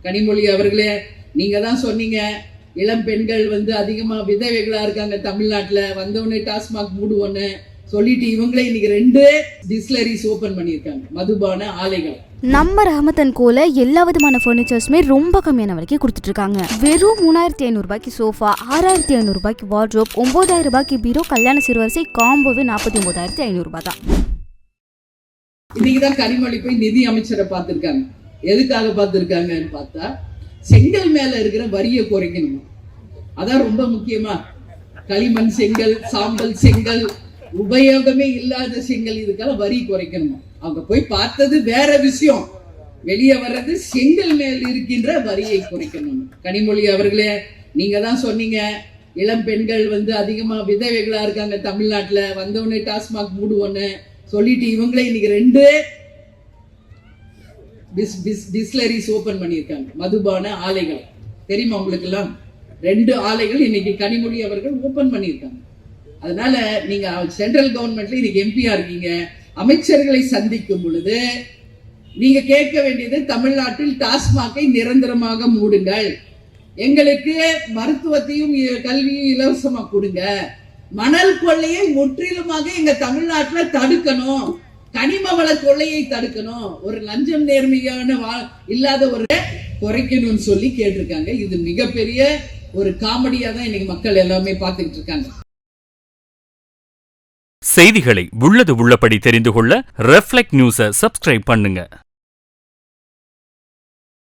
கனிமொழி அவர்களே, நீங்க தான் சொன்னீங்க இளம் பெண்கள் அதிகமா விதவைகளா இருக்காங்க தமிழ்நாட்டுல, வந்தவொடனே டாஸ்மாக் மூடுவோன்னு சொல்லிட்டு இவங்களே இன்னைக்கு 2 டிஸ்லரிஸ் ஓபன் பண்ணியிருக்காங்க, மதுபான ஆலைகள். நம்ம ரஹமத் அண்ட் கோல எல்லா விதமான ஃபர்னிச்சர்ஸுமே ரொம்ப கம்மியான விலைக்கு கொடுத்துட்டு இருக்காங்க. வெறும் 3500 ரூபாய்க்கு சோஃபா, 6500 ரூபாய்க்கு வார்ட்ரோப், 9000 ரூபாய்க்கு பீரோ, கல்யாண சிறுவரிசை காம்போவே 49,500 ரூபாய் தான். இன்னைக்குதான் கனிமொழி போய் நிதி அமைச்சரை பார்த்திருக்காங்க. எதுக்காக பார்த்திருக்காங்கன்னு பார்த்தா, செங்கல் மேல இருக்கிற வரியை குறைக்கணும். அதான் ரொம்ப முக்கியமா. களிமண் செங்கல், சாம்பல் செங்கல், உபயோகமே இல்லாத செங்கல், இதுக்கெல்லாம் வரி குறைக்கணும். அவங்க போய் பார்த்தது வேற விஷயம், வெளியே வர்றது செங்கல் மேல் இருக்கின்ற வரியை குறைக்கணும். கனிமொழி அவர்களே, நீங்க தான் சொன்னீங்க இளம் பெண்கள் அதிகமா விதவைகளா இருக்காங்க தமிழ்நாட்டுல, வந்தவொடனே டாஸ்மாக் மூடுவோன்னு சொல்லிட்டு இவங்களே இன்னைக்கு 2 டிஸ்லரிஸ் ஓபன் பண்ணியிருக்காங்க, மதுபான ஆலைகள். தெரியுமா உங்களுக்கு எல்லாம்? 2 ஆலைகள் இன்னைக்கு கனிமொழி அவர்கள் ஓபன் பண்ணியிருக்காங்க. அதனால நீங்க சென்ட்ரல் கவர்மெண்ட்ல இன்னைக்கு எம்பியா இருக்கீங்க, அமைச்சர்களை சந்திக்கும் பொழுது நீங்க கேட்க வேண்டியது, தமிழ்நாட்டில் டாஸ்மாகை நிரந்தரமாக மூடுங்கள், எங்களுக்கு மருத்துவத்தையும் கல்வியும் இலவசமா கொடுங்க, மணல் கொள்ளையை முற்றிலுமாக எங்க தமிழ்நாட்டுல தடுக்கணும், கனிம வள கொள்ளையை தடுக்கணும், ஒரு லஞ்சம் நேர்மையான இல்லாத ஒரு குறைக்கணும்னு சொல்லி கேட்டிருக்காங்க. இது மிகப்பெரிய ஒரு காமெடியா தான் இன்னைக்கு மக்கள் எல்லாமே பார்த்துக்கிட்டு இருக்காங்க. செய்திகளை உள்ளது உள்ளபடி தெரிந்து கொள்ள ரெஃப்ளெக்ட் நியூஸை சப்ஸ்கிரைப் பண்ணுங்க.